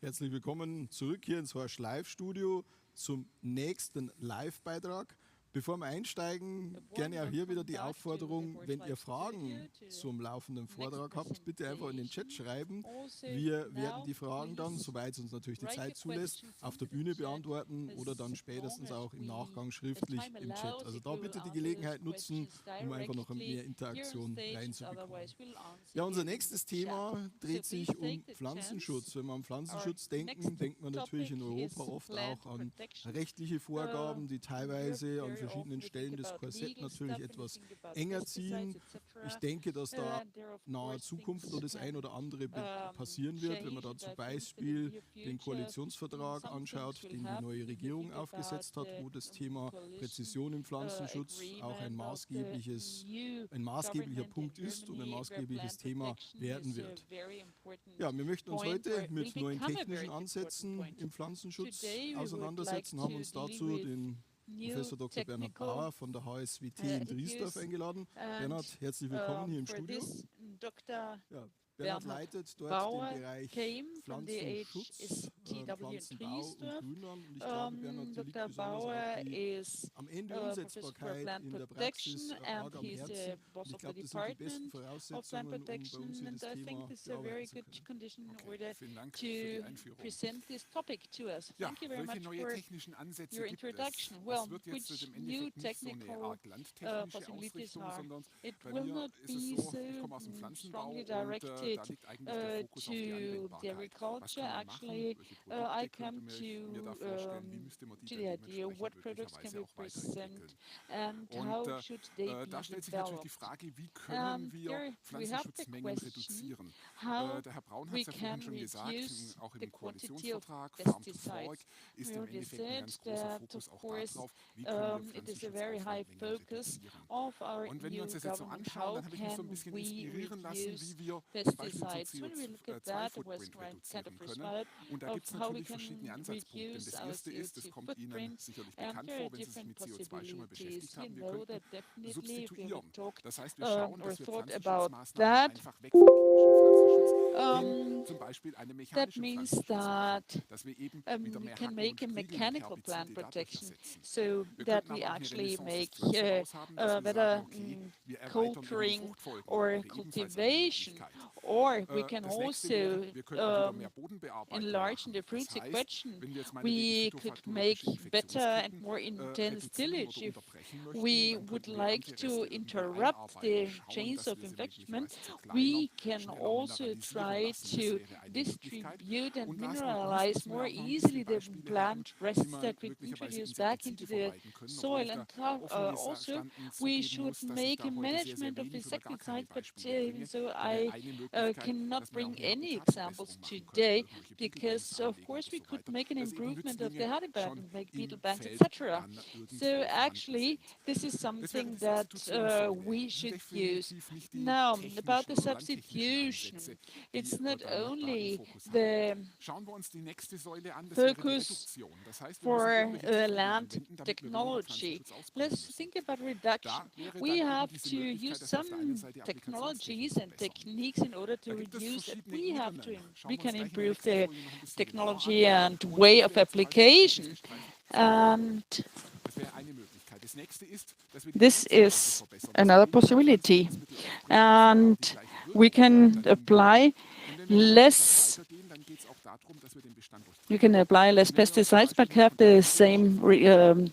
Herzlich willkommen zurück hier ins Horsch Live-Studio zum nächsten Live-Beitrag. Bevor wir einsteigen, gerne auch hier wieder die Aufforderung, wenn ihr Fragen zum laufenden Vortrag habt, bitte einfach in den Chat schreiben. Wir werden die Fragen dann, soweit es uns natürlich die Zeit zulässt, auf der Bühne beantworten oder dann spätestens auch im Nachgang schriftlich im Chat. Also da bitte die Gelegenheit nutzen, um einfach noch mehr Interaktion reinzubekommen. Ja, unser nächstes Thema dreht sich um Pflanzenschutz. Wenn wir an Pflanzenschutz denken, denkt man natürlich in Europa oft auch an rechtliche Vorgaben, die teilweise an verschiedenen Stellen das Korsett natürlich etwas enger ziehen. Ich denke, dass da in naher Zukunft noch das ein oder andere passieren wird, wenn man da zum Beispiel den Koalitionsvertrag anschaut, den die neue Regierung aufgesetzt hat, wo das Thema Präzision im Pflanzenschutz auch ein maßgeblicher Punkt ist und ein maßgebliches Thema werden wird. Ja, wir möchten uns heute mit neuen technischen Ansätzen im Pflanzenschutz auseinandersetzen, haben uns dazu den Professor Dr. Bernhard Bauer von der HSWT in Triesdorf eingeladen. Bernhard, herzlich willkommen hier im Studio. Ja, Bernhard leitet dort den Bereich Pflanzenschutz, Pflanzenbau und Grünland. Und ich glaube, Bernhard, dir liegt besonders auch die am Ende Umsetzbarkeit in der Praxis arg am Herzen. Und ich glaube, das sind die besten Voraussetzungen, um bei uns hier das Thema bearbeiten zu können. Okay, vielen Dank für die Einführung. Ja, welche neue technischen Ansätze gibt es? Es wird jetzt im Endeffekt nicht so eine Art landtechnische Ausrichtung, sondern bei mir ist es so, ich komme aus dem Pflanzenbau und da liegt eigentlich der Fokus auf die Anwendbarkeit. Was kann man machen? Welche Produkte könnte mir da vorstellen? Wie müsste man die dann dementsprechend möglicherweise auch weiterentwickeln? Und da stellt sich natürlich die Frage, wie können wir Pflanzenschutzmengen reduzieren? Der Herr Braun hat es ja vorhin schon gesagt, auch im Koalitionsvertrag, Farm to Fork, ist im Endeffekt ein ganz großer Fokus auch darauf, wie können wir Pflanzenschutzmengen reduzieren. Und wenn wir uns das jetzt so anschauen, dann habe ich mich so ein bisschen inspirieren lassen, wie wir zum Beispiel so CO2-Footprint reduzieren können. Und da gibt es natürlich verschiedene Ansatzpunkte. Denn das erste ist, das kommt Ihnen sicherlich bekannt vor, wenn Sie sich mit CO2 schon mal beschäftigt haben, wir könnten substituieren. Das heißt, wir schauen, dass wir Pflanzenschutzmaßnahmen einfach weg vom chemischen Pflanzenschutz zum Beispiel eine mechanische Pflanzenschutz machen, dass wir eben wieder mehr Hacken und Striegeln mit Herbiziden ersetzen. Wir könnten aber auch eine Renaissance des Pflanzenbaus haben, dass wir sagen, okay, wir erweitern die Fruchtfolgen oder ebenfalls eine Möglichkeit. Or we can das nächste also wäre, wir könnten wieder mehr Bodenbearbeitung enlarge the machen. fruit Das heißt, sequestration. wenn wir jetzt mal We could make better and more intense tillage if we would like to interrupt the chains of infection. We can also try to distribute and mineralize more easily the plant rests that we introduce back into the soil. And also, we should make a management of insecticides, but so I cannot bring any examples today, because of course we could make an improvement of the honey bank and make beetle banks, etc. So actually, this is something that we should use. Now, about the substitution, it's not only the focus for land technology. Let's think about reduction. We have to use some technologies and techniques in order to reduce it. We can improve the technology and way of application. And this is another possibility. And we can apply less pesticides, but have the same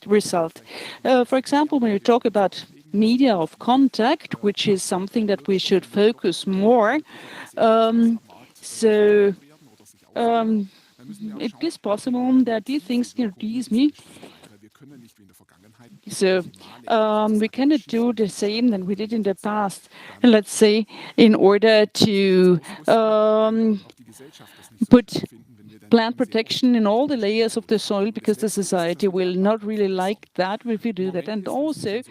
result. For example, when you talk about media of contact, which is something that we should focus more, it is possible that these things can reduce me. So we cannot do the same than we did in the past, let's say, in order to put plant protection in all the layers of the soil, because the society will not really like that if we do that. And also,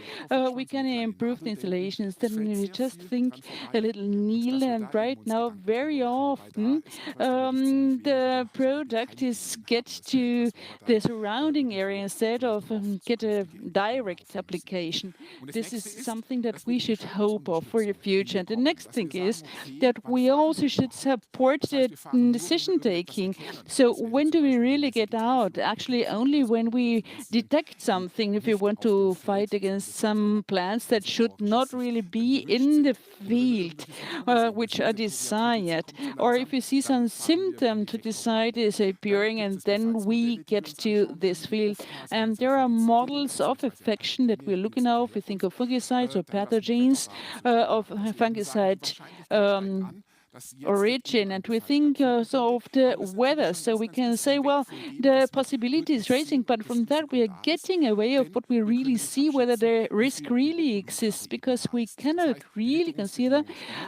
we can improve the installations. Then we just think a little kneel, and right now, very often, the product is get to the surrounding area instead of get a direct application. This is something that we should hope of for the future. And the next thing is that we also should support the decision taking. So when do we really get out? Actually, only when we detect something, if we want to fight against some plants that should not really be in the field, which are desired, or if we see some symptom to decide is appearing, and then we get to this field. And there are models of infection that we're looking at. We think of fungicides or pathogens of fungicide origin, and we think so of the weather. So we can say, well, the possibility is raising, but from that we are getting away of what we really see, whether the risk really exists, because we cannot really consider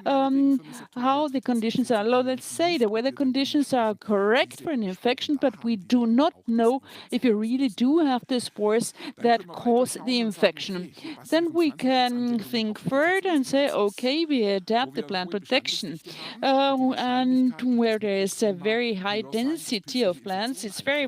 how the conditions are. Let's say the weather conditions are correct for an infection, but we do not know if you really do have the spores that cause the infection. Then we can think further and say, okay, we adapt the plant protection. And where there is a very high density of plants, it's very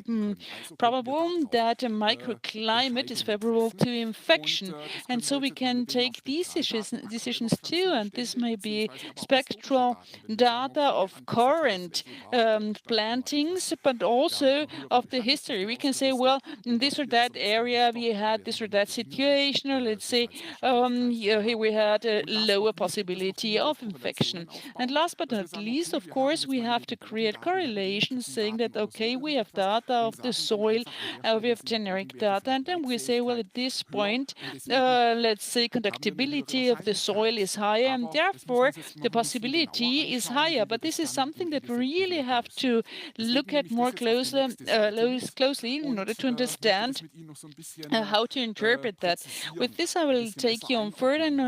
probable that a microclimate is favorable to infection. And so we can take these decisions too, and this may be spectral data of current plantings, but also of the history. We can say, well, in this or that area we had this or that situation, or let's say here we had a lower possibility of infection. And last but not least, of course, we have to create correlations saying that, okay, we have data of the soil, we have generic data, and then we say, well, at this point, let's say conductibility of the soil is higher, and therefore the possibility is higher. But this is something that we really have to look at more closely in order to understand how to interpret that. With this, I will take you on further in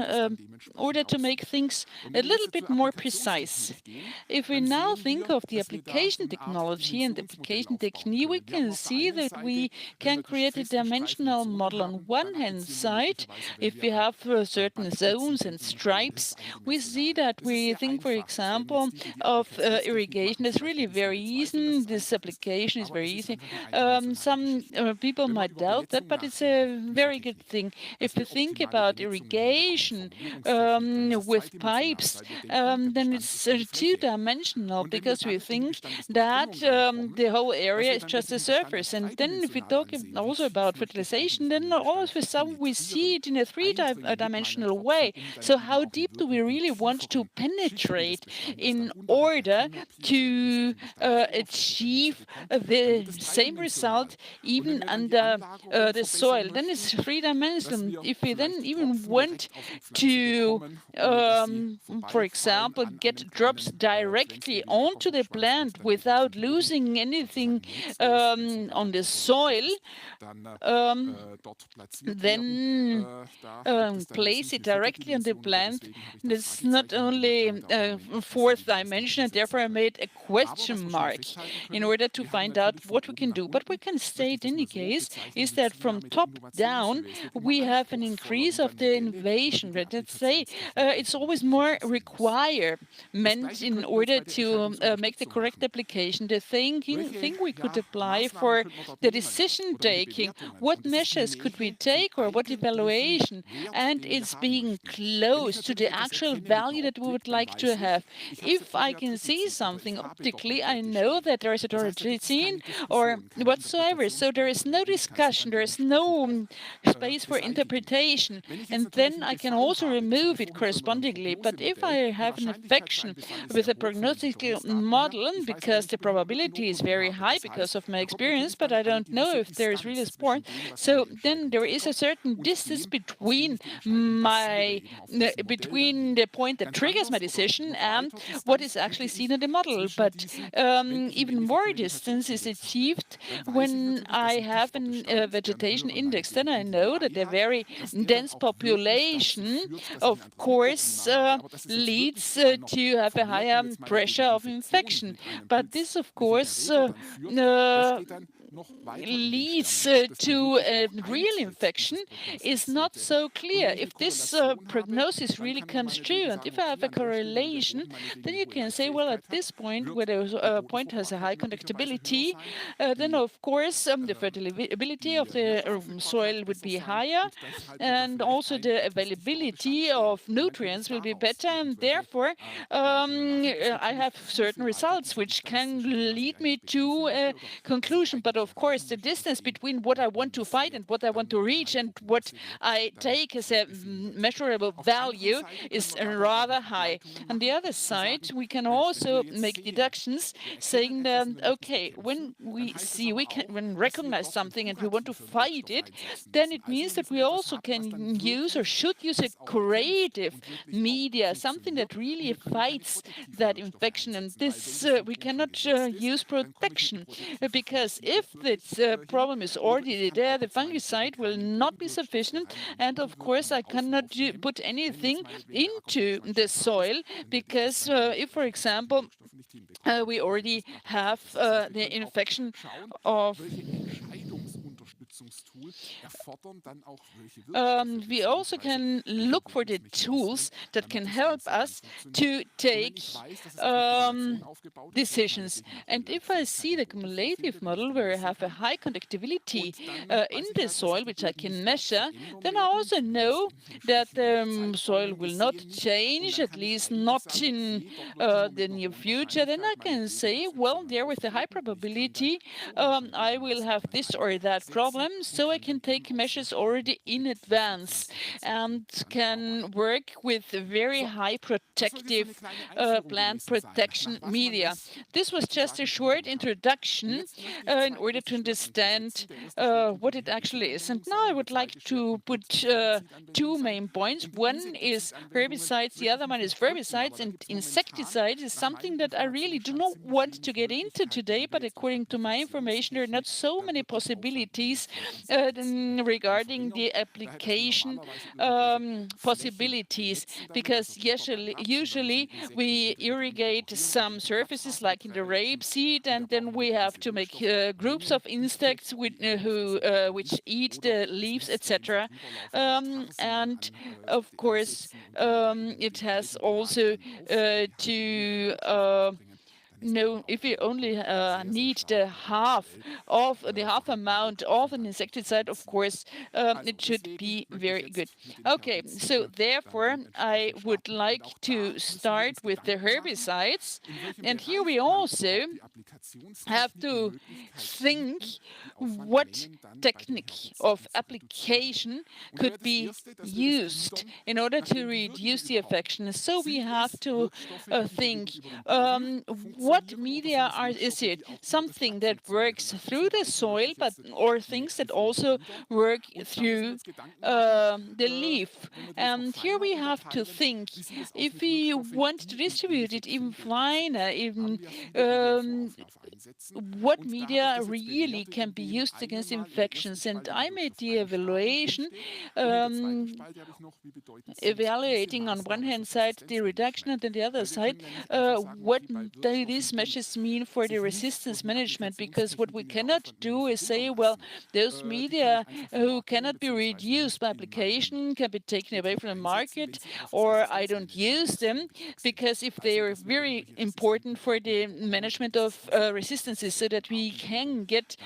order to make things a little bit more precise. If we now think of the application technology and the application technique, we can see that we can create a dimensional model. On one hand side, if we have certain zones and stripes, we see that we think, for example, of irrigation. It's really very easy. This application is very easy. Some people might doubt that, but it's a very good thing. If we think about irrigation with pipes, then it's two-dimensional, because we think that the whole area is just a surface. And then if we talk also about fertilization, then all of a sudden we see it in a three-dimensional way. So how deep do we really want to penetrate in order to achieve the same result even under the soil? Then it's three-dimensional. If we then even want to, for example, get drops directly onto the plant without losing anything on the soil, then place it directly on the plant. It's not only fourth dimension, and therefore I made a question mark in order to find out what we can do. But we can state in any case is that from top down we have an increase of the invasion rate. Let's say it's always more requirement in order to make the correct application. The thing we could apply for the decision taking, what measures could we take or what evaluation, and it's being close to the actual value that we would like to have. If I can see something optically, I know that there is a origin or whatsoever. So there is no discussion, there is no space for interpretation, and then I can also remove it correspondingly. But if I have an infection with a prognostical model, because the probability is very high because of my experience, but I don't know if there is really a spore, so then there is a certain distance between the point that triggers my decision and what is actually seen in the model. But even more distance is achieved when I have a vegetation index. Then I know that a very dense population, of course, leads to have a higher pressure of infection. But this, of course, leads to a real infection is not so clear. If this prognosis really comes true, and if I have a correlation, then you can say, well, at this point, where the point has a high conductibility, then of course the fertility of the soil would be higher, and also the availability of nutrients will be better, and therefore I have certain results which can lead me to a conclusion. But of course, the distance between what I want to fight and what I want to reach and what I take as a measurable value is rather high. On the other side, we can also make deductions saying that, okay, when we see, when recognize something and we want to fight it, then it means that we also can use or should use a curative media, something that really fights that infection. And this we cannot use protection, because if this problem is already there, the fungicide will not be sufficient, and of course I cannot put anything into the soil, because if, for example, we already have the infection of we also can look for the tools that can help us to take decisions. And if I see the cumulative model where I have a high conductivity in the soil, which I can measure, then I also know that the soil will not change, at least not in the near future. Then I can say, well, there with a high probability, I will have this or that problem, so I can take measures already in advance and can work with very high protective plant protection media. This was just a short introduction in order to understand what it actually is. And now I would like to put two main points. One is herbicides, the other one is herbicides, and insecticides is something that I really do not want to get into today, but according to my information, there are not so many possibilities regarding the application possibilities, because usually we irrigate some surfaces like in the rapeseed, and then we have to make groups of insects which eat the leaves, etc. And of course it has also to no, if you only need the half amount of an insecticide, of course, it should be very good. Okay, so therefore, I would like to start with the herbicides, and here we also have to think what technique of application could be used in order to reduce the infection. So we have to think what media is it? Something that works through the soil, or things that also work through the leaf. And here we have to think, if we want to distribute it even finer, even what media really can be used against infections. And I made the evaluation, evaluating on one hand side the reduction, and on the other side what these measures mean for the resistance management, because what we cannot do is say, well, those media who cannot be reduced by application can be taken away from the market, or I don't use them, because if they are very important for the management of resistances, so that we can get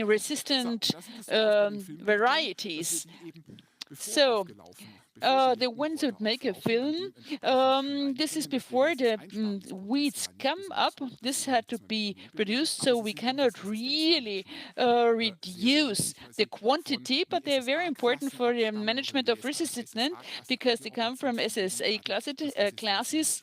resistant varieties. So the ones that make a film, this is before the weeds come up. This had to be produced, so we cannot really reduce the quantity, but they're very important for the management of resistance, because they come from SSA classes,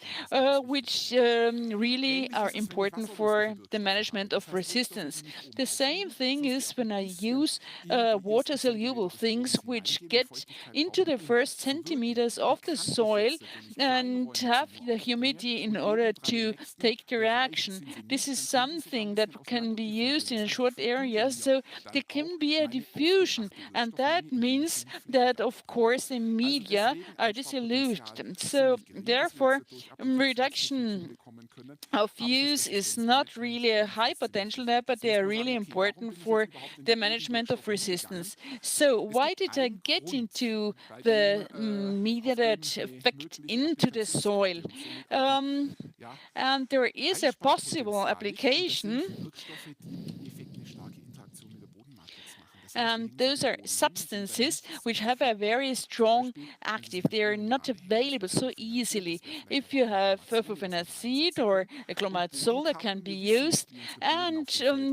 which really are important for the management of resistance. The same thing is when I use water-soluble things which get into the first centimeters of the soil and have the humidity in order to take the reaction. This is something that can be used in a short area, so there can be a diffusion, and that means that, of course, the media are dissolved. So therefore, reduction of use is not really a high potential there, but they are really important for the management of resistance. So why did I get into the media that affect into the soil? And there is a possible application, and those are substances which have a very strong active. They are not available so easily. If you have fluofinacid or a clomazole that can be used, and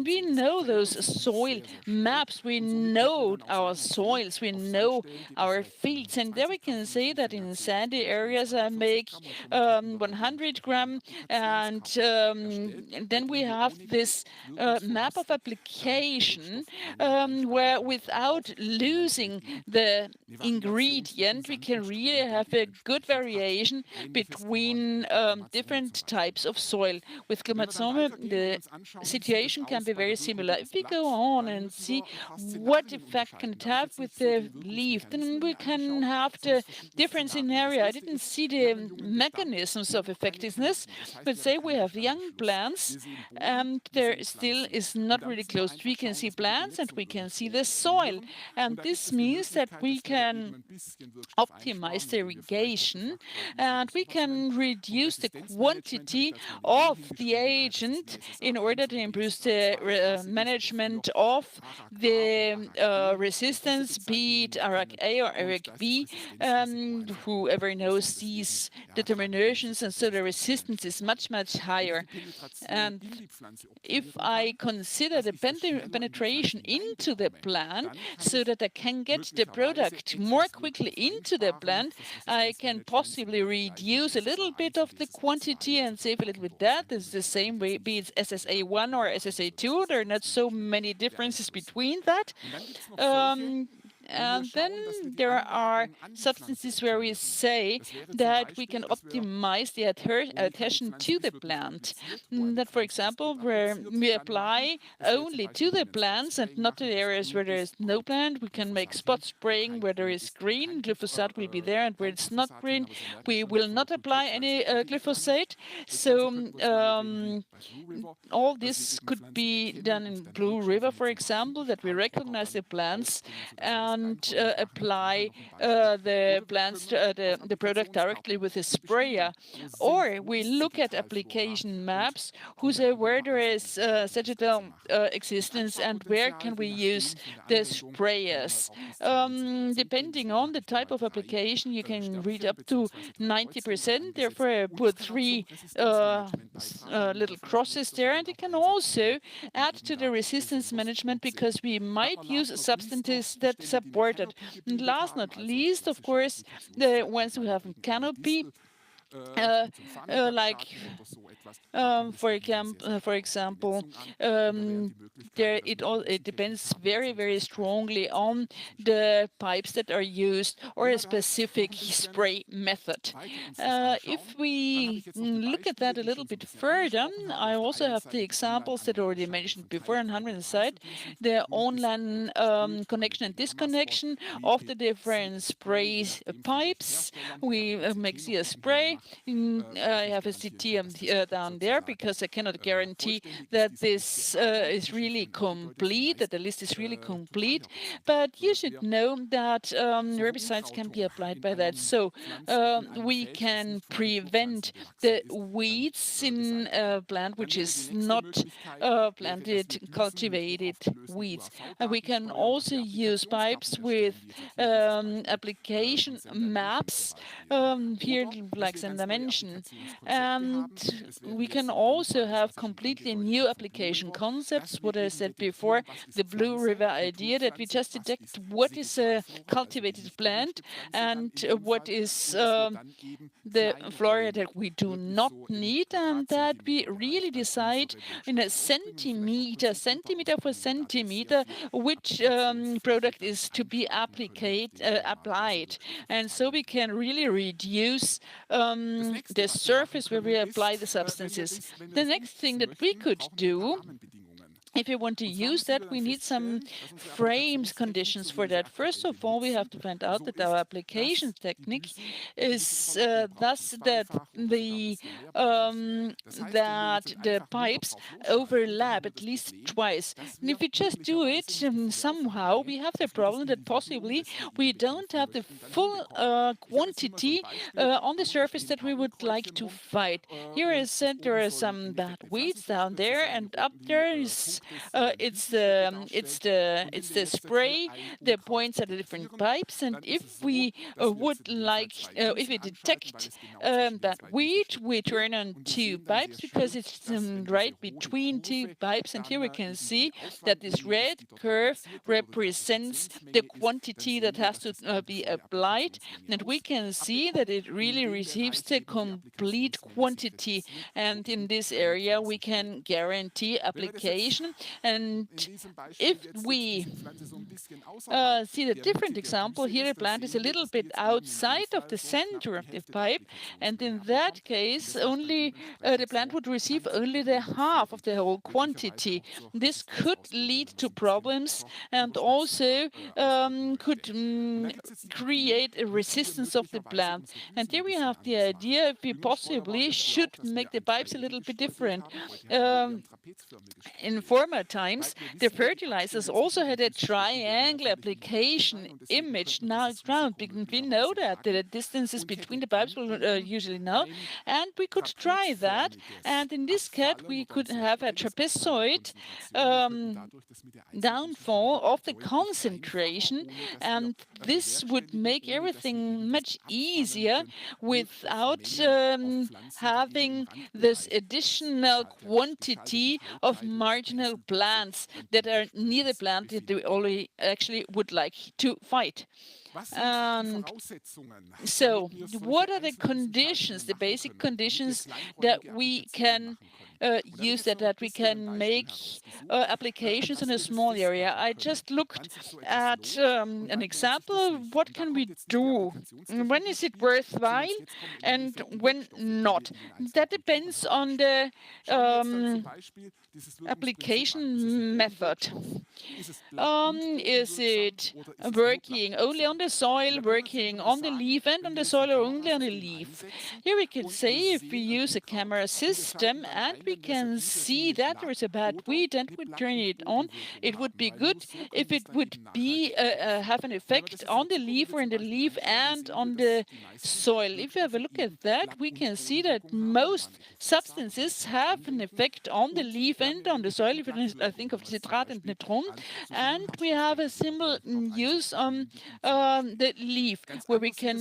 we know those soil maps, we know our soils, we know our fields, and there we can say that in sandy areas I make 100 gram, and then we have this map of application where without losing the ingredient, we can really have a good variation between different types of soil. With clomazole, the situation can be very similar. If we go on and see what effect can it have with the leaf, then we can have the difference in area. I didn't see the mechanisms of effectiveness, but say we have young plants, and there still is not really close. We can see plants and we can see the soil, and this means that we can optimize the irrigation and we can reduce the quantity of the agent in order to improve the management of the resistance, be it ARAC A or ARAC B. Whoever knows these determinations, and so the resistance is much, much higher. And if I consider the penetration into the plant so that I can get the product more quickly into the plant, I can possibly reduce a little bit of the quantity and save a little bit that. It's the same way, be it SSA1 or SSA2, there are not so many differences between that. And then there are substances where we say that we can optimize the adhesion to the plant. That, for example, where we apply only to the plants and not to the areas where there is no plant, we can make spot spraying where there is green, glyphosate will be there, and where it's not green, we will not apply any glyphosate. So all this could be done in Blue River, for example, that we recognize the plants and apply the plants, the product directly with a sprayer. Or we look at application maps where there is sagittal existence and where can we use the sprayers. Depending on the type of application, you can read up to 90%. Therefore, I put 3 little crosses there, and it can also add to the resistance management because we might use substances that support it. And last not least, of course, the ones who have canopy, like for example, it depends very strongly on the pipes that are used or a specific spray method. If we look at that a little bit further, I also have the examples that I already mentioned before on the side, the online connection and disconnection of the different spray pipes. We make a spray. I have a CT down there because I cannot guarantee that this is really complete, that the list is really complete. But you should know that herbicides can be applied by that. So we can prevent the weeds in a plant which is not planted, cultivated weeds. And we can also use pipes with application maps. Here, like and dimension. And we can also have completely new application concepts, what I said before, the Blue River idea, that we just detect what is a cultivated plant and what is the flora that we do not need, and that we really decide in a centimeter for centimeter which product is to be applied. And so we can really reduce the surface where we apply the substances. The next thing that we could do, if we want to use that, we need some frames conditions for that. First of all, we have to find out that our application technique is thus that the pipes overlap at least twice. And if we just do it somehow, we have the problem that possibly we don't have the full quantity on the surface that we would like to fight. Here I said there are some bad weeds down there, and up there is it's the spray, the points at the different pipes, and if we if we detect that weed, we turn on two pipes because it's right between two pipes, and here we can see that this red curve represents the quantity that has to be applied, and we can see that it really receives the complete quantity, and in this area we can guarantee application. And if we see the different example, here the plant is a little bit outside of the center of the pipe, and in that case only the plant would receive only the half of the whole quantity. This could lead to problems and also could create a resistance of the plant. And here we have the idea if we possibly should make the pipes a little bit different. In former times, the fertilizers also had a triangle application image. Now it's round. We know that the distances between the pipes will usually know, and we could try that. And in this case, we could have a trapezoid downfall of the concentration, and this would make everything much easier without having this additional quantity of marginal plants that are near the plant that we only actually would like to fight. And so, what are the conditions, the basic conditions that we can use that we can make applications in a small area? I just looked at an example. What can we do? When is it worthwhile and when not? That depends on the application method. Is it working only on the soil, working on the leaf and on the soil, or only on the leaf? Here we can say if we use a camera system and we can see that there is a bad weed and we turn it on, it would be good if it would be have an effect on the leaf or in the leaf and on the soil. If you have a look at that, we can see that most substances have an effect on the leaf and on the soil. If you think of citrat and natron, and we have a symbol use on the leaf where we can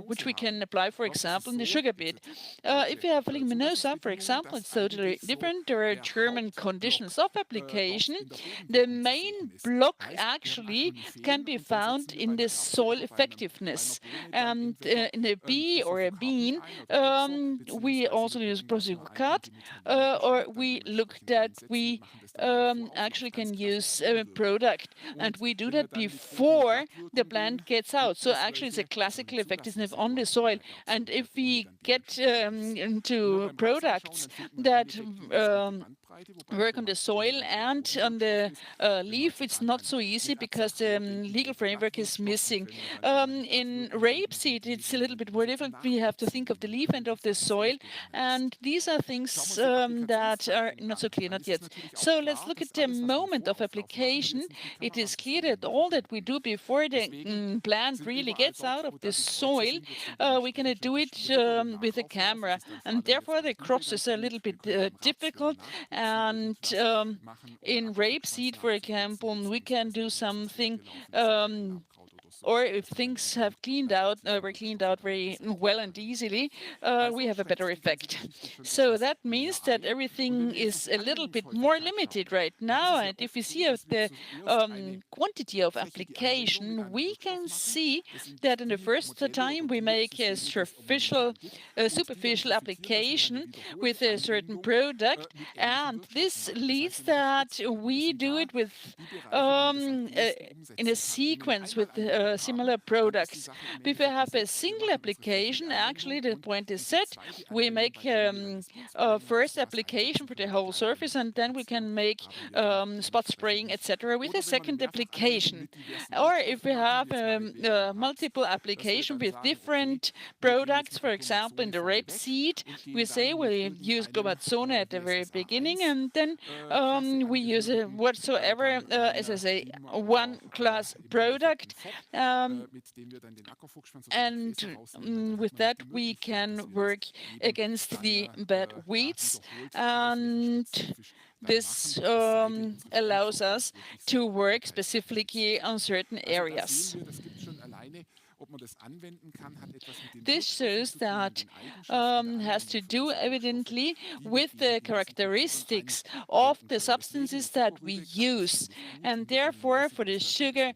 which we can apply, for example, in the sugar beet. If you have leguminosa, for example, it's totally different. There are German conditions of application. The main block actually can be found in the soil effectiveness. And in a bee or a bean, we also use Prosicat, or we look that we actually can use a product, and we do that before the plant gets out. So actually it's a classical effectiveness on the soil, and if we get into products that work on the soil and on the leaf, it's not so easy because the legal framework is missing. In rapeseed, it's a little bit more different. We have to think of the leaf and of the soil, and these are things that are not so clear, not yet. So let's look at the moment of application. It is clear that all that we do before the plant really gets out of the soil, we can do it with a camera, and therefore the crosses are a little bit difficult. And in rapeseed, for example, we can do something or if things have were cleaned out very well and easily, we have a better effect. So that means that everything is a little bit more limited right now. And if we see the quantity of application, we can see that in the first time we make a superficial application with a certain product, and this leads that we do it with in a sequence with similar products. If we have a single application, actually the point is set. We make a first application for the whole surface, and then we can make spot spraying, etc., with a second application. Or if we have multiple application with different products, for example, in the rapeseed, we say we use Globazone at the very beginning, and then we use whatsoever, as I say, one class product, and with that we can work against the bad weeds, and this allows us to work specifically on certain areas. This shows that has to do evidently with the characteristics of the substances that we use, and therefore for the sugar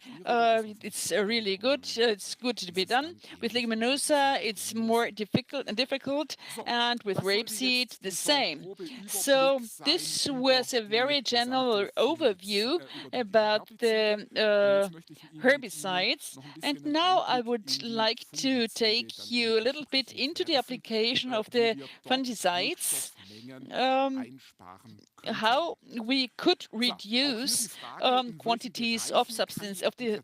it's really good. It's good to be done. With leguminosa it's more difficult, and with rapeseed the same. So this was a very general overview about the herbicides, and now I would like to take you a little bit into the application of the fungicides, how we could reduce quantities of the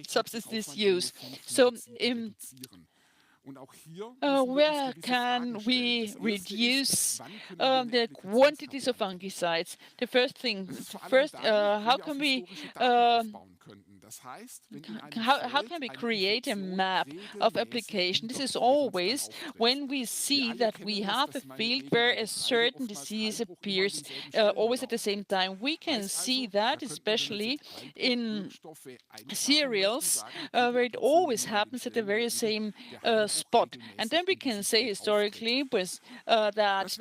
substances used. So where can we reduce the quantities of fungicides? The first thing, how can we create a map of application? This is always when we see that we have a field where a certain disease appears always at the same time. We can see that especially in cereals where it always happens at the very same spot. And then we can say historically that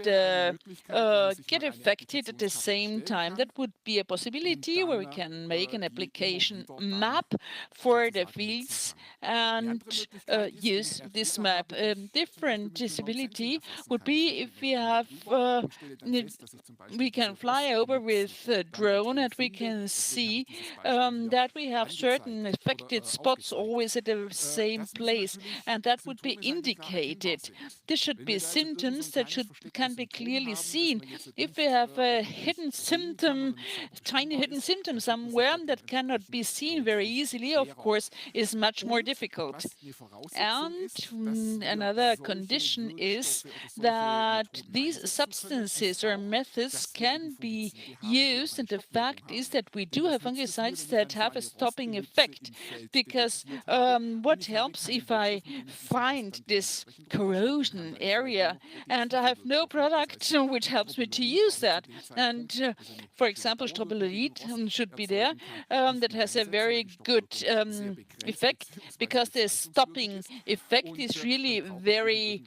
get affected at the same time. That would be a possibility where we can make an application map for the fields and use this map. Different disability would be if we have we can fly over with a drone and we can see that we have certain affected spots always at the same place, and that would be indicated. This should be symptoms that can be clearly seen. If we have a hidden symptom, tiny hidden symptom somewhere that cannot be seen very easily, of course, is much more difficult. And another condition is that these substances or methods can be used, and the fact is that we do have fungicides that have a stopping effect, because what helps if I find this corrosion area and I have no product which helps me to use that, and for example strobiluride should be there, that has a very good effect, because the stopping effect is really very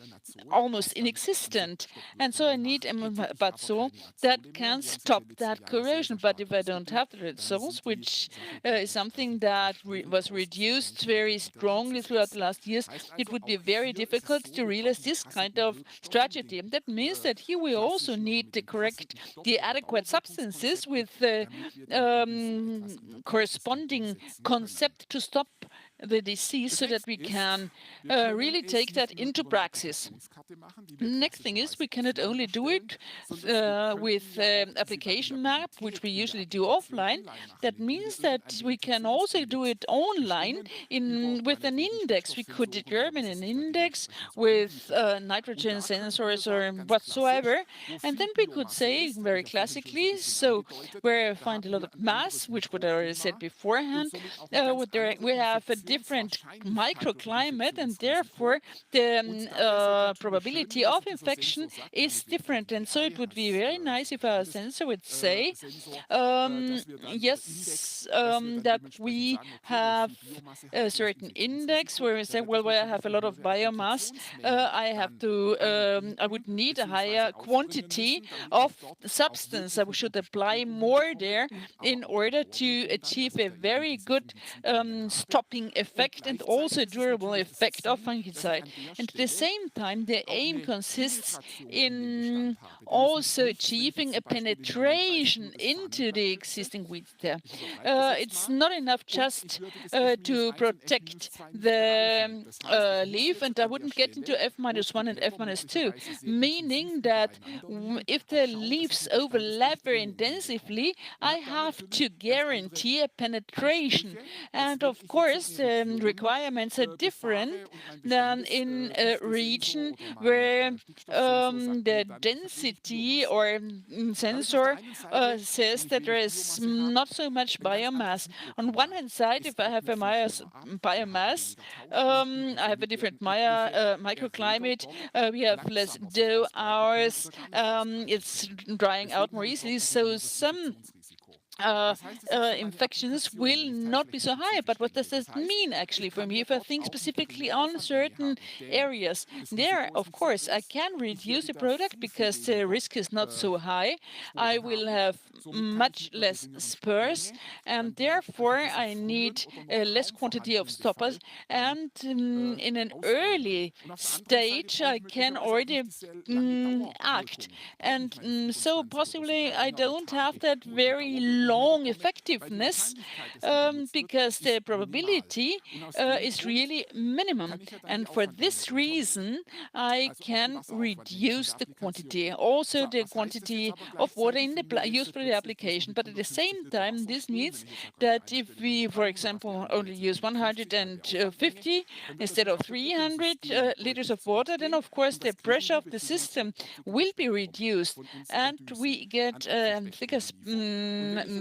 almost inexistent, and so I need a bazole that can stop that corrosion. But if I don't have the results, which is something that was reduced very strongly throughout the last years, it would be very difficult to realize this kind of strategy. That means that here we also need the adequate substances with the corresponding concept to stop the disease, so that we can really take that into praxis. Next thing is we cannot only do it with application map, which we usually do offline. That means that we can also do it online with an index. We could determine an index with nitrogen sensors or whatsoever, and then we could say very classically, so where I find a lot of mass, which what I already said beforehand, we have a different microclimate, and therefore the probability of infection is different. And so it would be very nice if our sensor would say, yes, that we have a certain index where we say, well, where I have a lot of biomass, I would need a higher quantity of substance. I should apply more there in order to achieve a very good stopping effect and also durable effect of fungicide. And at the same time, the aim consists in also achieving a penetration into the existing weeds there. It's not enough just to protect the leaf, and I wouldn't get into F-1 and F-2, meaning that if the leaves overlap very intensively, I have to guarantee a penetration. And of course, requirements are different than in a region where the density or sensor says that there is not so much biomass. On one hand side, if I have a biomass, I have a different microclimate, we have less dew hours, it's drying out more easily, so some infections will not be so high. But what does this mean actually for me? If I think specifically on certain areas, there, of course, I can reduce the product because the risk is not so high. I will have much less spurs, and therefore I need a less quantity of stoppers. And in an early stage, I can already act. And so possibly I don't have that very long effectiveness because the probability is really minimum. And for this reason, I can reduce the quantity, also the quantity of water in the used for the application. But at the same time, this means that if we, for example, only use 150 instead of 300 liters of water, then of course the pressure of the system will be reduced, and we get thicker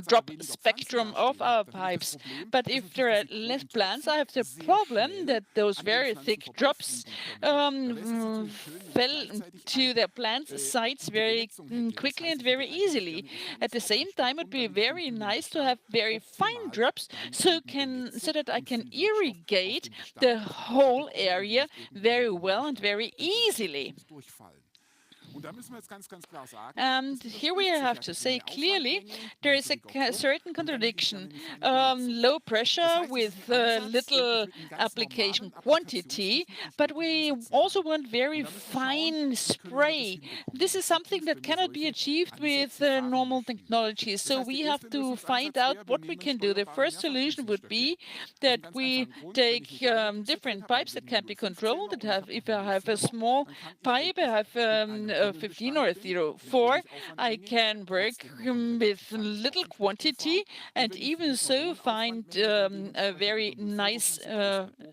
drop spectrum of our pipes. But if there are less plants, I have the problem that those very thick drops fell to the plant sites very quickly and very easily. At the same time, it would be very nice to have very fine drops so that I can irrigate the whole area very well and very easily. And here we have to say clearly there is a certain contradiction. Low pressure with little application quantity, but we also want very fine spray. This is something that cannot be achieved with normal technologies. So we have to find out what we can do. The first solution would be that we take different pipes that can be controlled. If I have a small pipe, I have 15 or 0.4, I can work with little quantity and even so find a very nice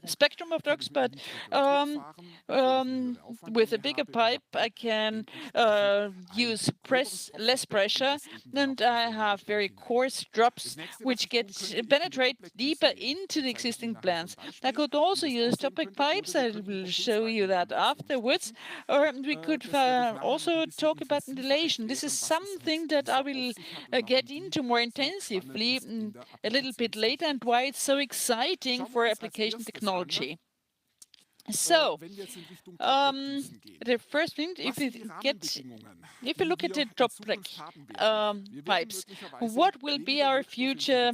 spectrum of drops. But with a bigger pipe, I can use less pressure, and I have very coarse drops which penetrate deeper into the existing plants. I could also use topic pipes. I will show you that afterwards. Or we could also talk about modulation. This is something that I will get into more intensively a little bit later, and why it's so exciting for application technology. So, the first thing, if you look at the topic pipes, what will be our future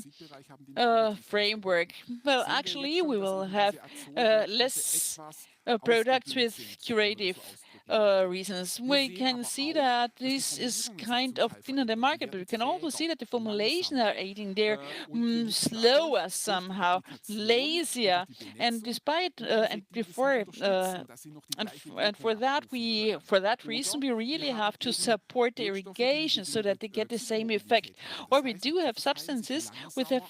framework? Well, actually, we will have less products with curative reasons. We can see that this is kind of thin on the market, but we can also see that the formulations are aiding. They're slower somehow, lazier, and despite and before and for that reason we really have to support the irrigation so that they get the same effect. Or we do have substances with a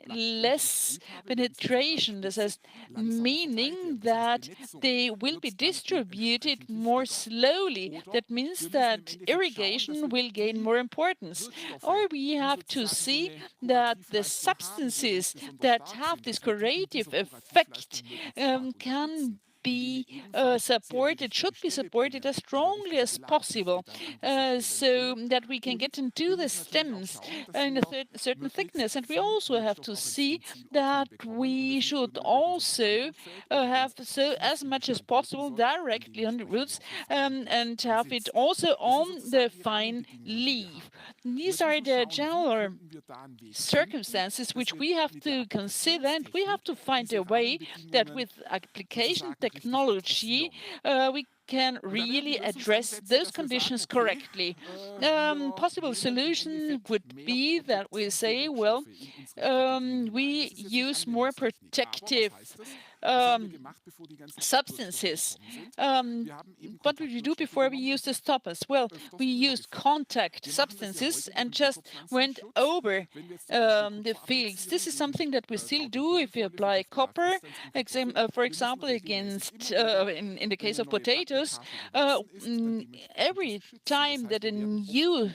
less penetration. This is meaning that they will be distributed more slowly. That means that irrigation will gain more importance. Or we have to see that the substances that have this curative effect can be supported, should be supported as strongly as possible, so that we can get into the stems in a certain thickness. And we also have to see that we should also have as much as possible directly on the roots, and have it also on the fine leaf. These are the general circumstances which we have to consider, and we have to find a way that with application technology we can really address those conditions correctly. Possible solution would be that we say, well, we use more protective substances. What did we do before we used the stoppers? Well, we used contact substances and just went over the fields. This is something that we still do if we apply copper, for example, against, in the case of potatoes. Every time that a new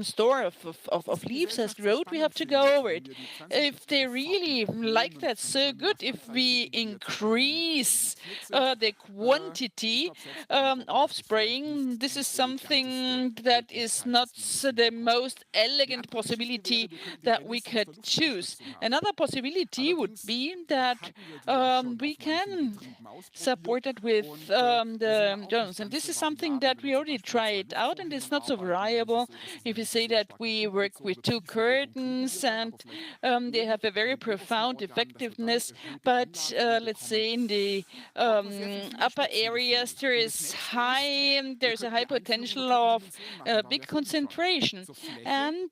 store of leaves has grown, we have to go over it. If they really like that so good, if we increase the quantity of spraying, this is something that is not the most elegant possibility that we could choose. Another possibility would be that we can support it with the drones, and this is something that we already tried out, and it's not so variable. If you say that we work with 2 curtains and they have a very profound effectiveness, but let's say in the upper areas there's a high potential of big concentration, and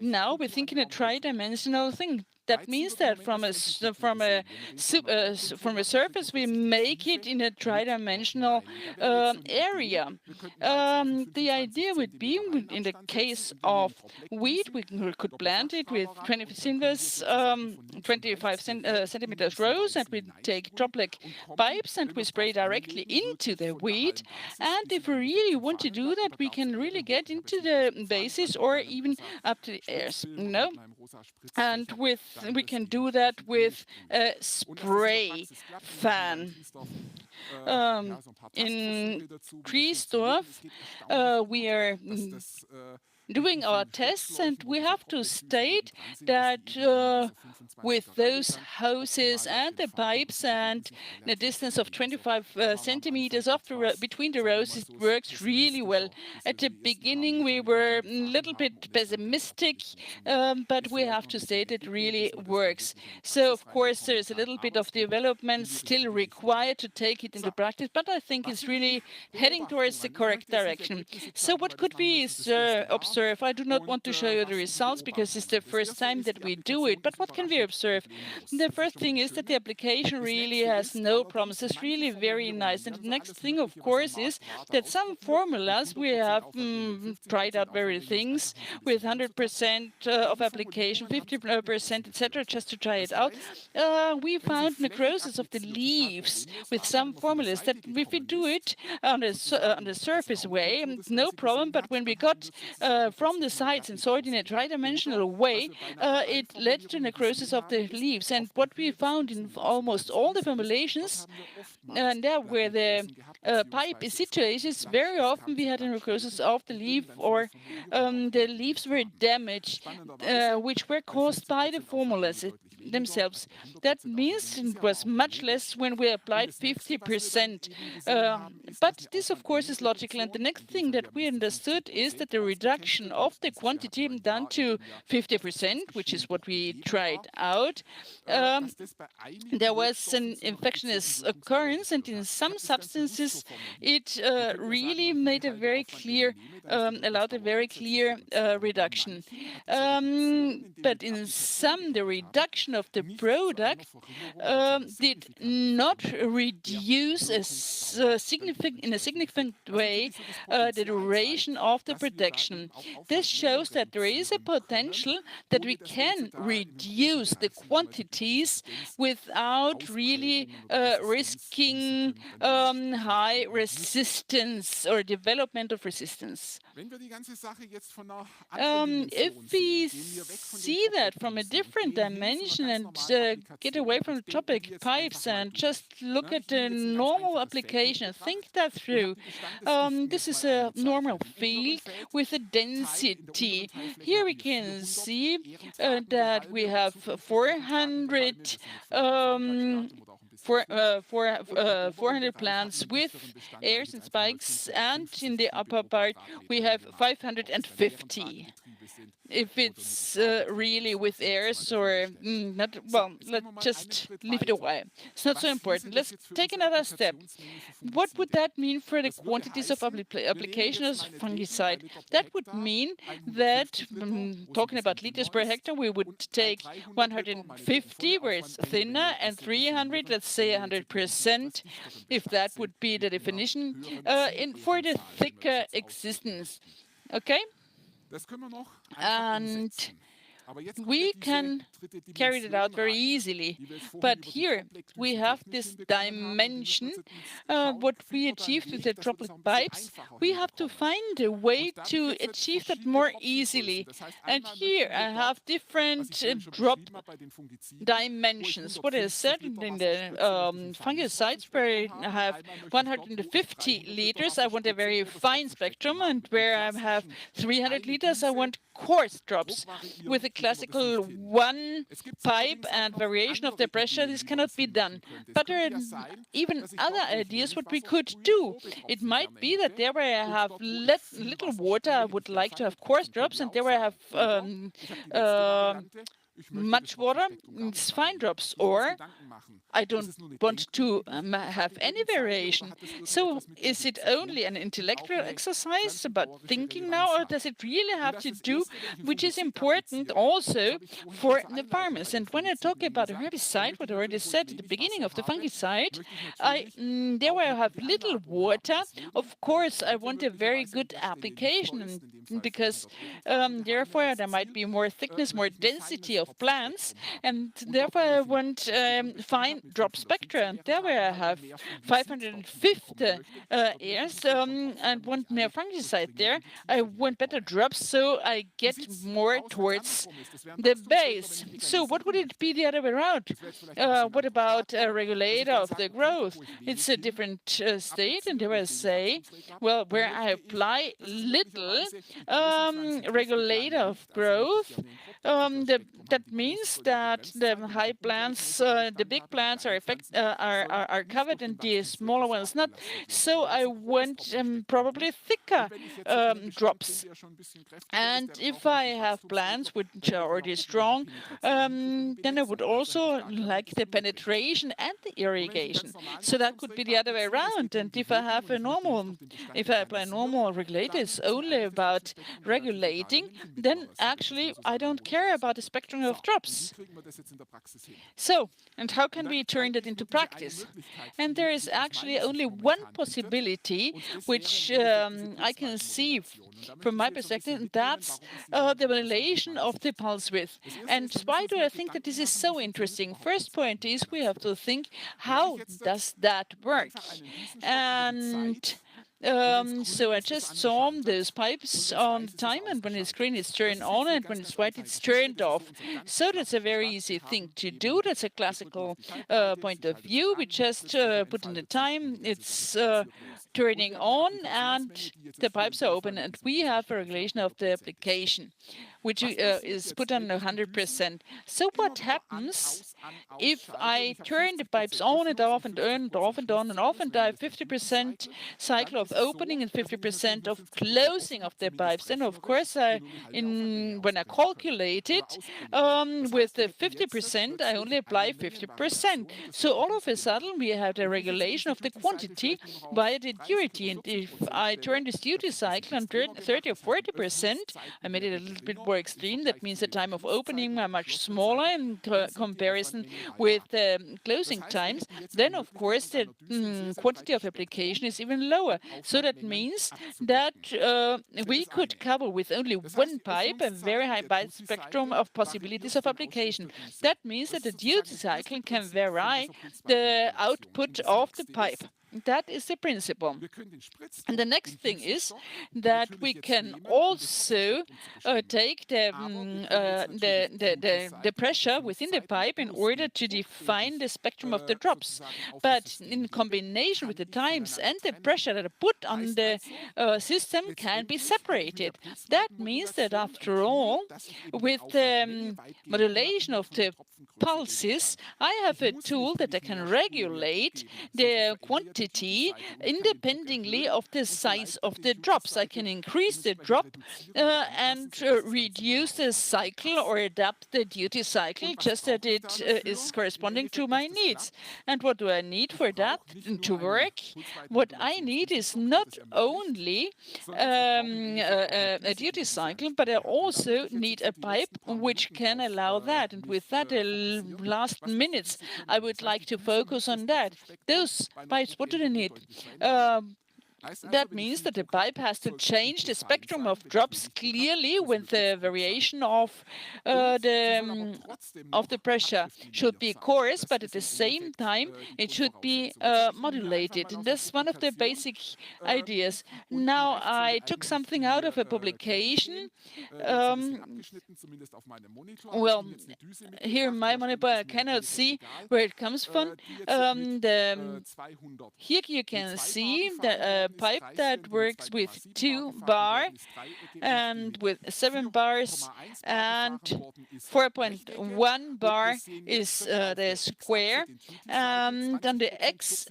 now we're thinking a tri-dimensional thing. That means that from a surface we make it in a tri-dimensional area. The idea would be, in the case of wheat, we could plant it with 25 centimeters rows, and we take droplet pipes and we spray directly into the wheat. And if we really want to do that, we can really get into the bases or even up to the ears. No? And we can do that with a spray fan. In Triesdorf, we are doing our tests, and we have to state that with those hoses and the pipes and a distance of 25 centimeters between the rows, it works really well. At the beginning we were a little bit pessimistic, but we have to state it really works. So of course there is a little bit of development still required to take it into practice, but I think it's really heading towards the correct direction. So what could we observe? I do not want to show you the results because it's the first time that we do it, but what can we observe? The first thing is that the application really has no problems. It's really very nice. And the next thing, of course, is that some formulas we have tried out various things with 100% of application, 50%, etc., just to try it out. We found necrosis of the leaves with some formulas that if we do it on the surface way, no problem, but when we got from the sides and saw it in a tri-dimensional way, it led to necrosis of the leaves. And what we found in almost all the formulations, and there where the pipe is situated, very often we had a necrosis of the leaf, or the leaves were damaged, which were caused by the formulas themselves. That means it was much less when we applied 50%. But this, of course, is logical. And the next thing that we understood is that the reduction of the quantity down to 50%, which is what we tried out, there was an infectious occurrence, and in some substances it really made a very clear, allowed a very clear reduction. But in some, the reduction of the product did not reduce as in a significant way the duration of the production. This shows that there is a potential that we can reduce the quantities without really risking high resistance or development of resistance. If we see that from a different dimension and get away from the topic pipes and just look at the normal application, think that through. This is a normal field with a density. Here we can see that we have 400 plants with airs and spikes, and in the upper part we have 550. If it's really with airs or not, well, let's just leave it away. It's not so important. Let's take another step. What would that mean for the quantities of application of fungicide? That would mean that, talking about liters per hectare, we would take 150 where it's thinner and 300, let's say 100%, if that would be the definition, for the thicker existence. Okay? And we can carry it out very easily. But here we have this dimension, what we achieved with the droplet pipes. We have to find a way to achieve that more easily. And here I have different drop dimensions. What I said in the fungicides, where I have 150 liters, I want a very fine spectrum, and where I have 300 liters, I want coarse drops. With a classical one pipe and variation of the pressure, this cannot be done. But there are even other ideas what we could do. It might be that there where I have little water, I would like to have coarse drops, and there where I have much water, it's fine drops, or I don't want to have any variation. So is it only an intellectual exercise about thinking now, or does it really have to do, which is important also for the farmers? And when I talk about a herbicide, what I already said at the beginning of the fungicide, there where I have little water, of course I want a very good application, because therefore there might be more thickness, more density of plants, and therefore I want fine drop spectra. And there where I have 550 airs and want more fungicide there, I want better drops, so I get more towards the base. So what would it be the other way around? What about a regulator of the growth? It's a different state, and there I say, well, where I apply little regulator of growth, that means that the high plants, the big plants are covered and the smaller ones not. So I want probably thicker drops. And if I have plants which are already strong, then I would also like the penetration and the irrigation. So that could be the other way around. And if I have if I apply normal regulator, it's only about regulating, then actually I don't care about the spectrum of drops. So, and how can we turn that into practice? And there is actually only one possibility which I can see from my perspective, and that's the relation of the pulse width. And why do I think that this is so interesting? First point is we have to think, how does that work? And so I just saw those pipes on time, and when it's green it's turned on, and when it's white it's turned off. So that's a very easy thing to do. That's a classical point of view. We just put in the time, it's turning on, and the pipes are open, and we have a regulation of the application, which is put on 100%. So what happens if I turn the pipes on and off and on and off and on and off, and I have 50% cycle of opening and 50% of closing of the pipes? Then of course when I calculate it with the 50%, I only apply 50%. So all of a sudden we have the regulation of the quantity via the security. And if I turn this duty cycle on 30 or 40%, I made it a little bit more extreme. That means the time of opening are much smaller in comparison with closing times. Then, of course, the quantity of application is even lower. So that means that we could cover with only one pipe a very high wide spectrum of possibilities of application. That means that the duty cycle can vary the output of the pipe. That is the principle. And the next thing is that we can also take the pressure within the pipe in order to define the spectrum of the drops. But in combination with the times and the pressure that are put on the system can be separated. That means that after all, with the modulation of the pulses, I have a tool that I can regulate the quantity independently of the size of the drops. I can increase the drop and reduce the cycle or adapt the duty cycle just that it is corresponding to my needs. And what do I need for that to work? What I need is not only a duty cycle, but I also need a pipe which can allow that. And with that, last minutes, I would like to focus on that. Those pipes, what do they need? That means that the pipe has to change the spectrum of drops clearly with the variation of the pressure. Should be coarse, but at the same time it should be modulated. And that's one of the basic ideas. Now I took something out of a publication. Well, here in my monitor I cannot see where it comes from. Here you can see the pipe that works with 2 bar and with 7 bars, and 4.1 bar is the square. And on the X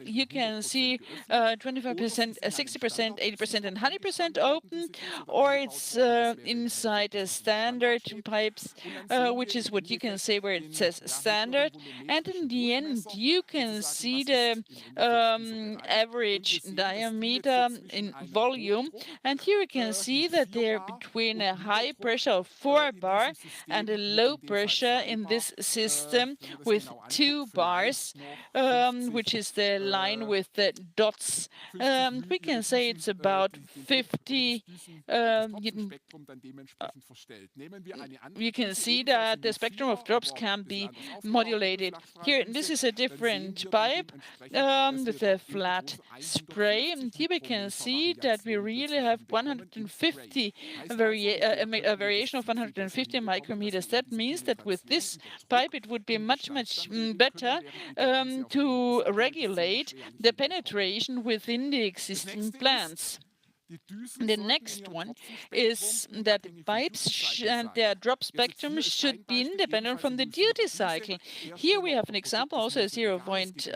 you can see 25%, 60%, 80%, and 100% open, or it's inside the standard pipes, which is what you can say where it says standard. And in the end, you can see the average diameter in volume. And here you can see that they're between a high pressure of 4 bar and a low pressure in this system with 2 bars, which is the line with the dots. We can say it's about 50. You can see that the spectrum of drops can be modulated. Here, this is a different pipe with a flat spray. And here we can see that we really have 150 a variation of 150 micrometers. That means that with this pipe it would be much better to regulate the penetration within the existing plants. The next one is that pipes and their drop spectrum should be independent from the duty cycle. Here we have an example, also a 0-point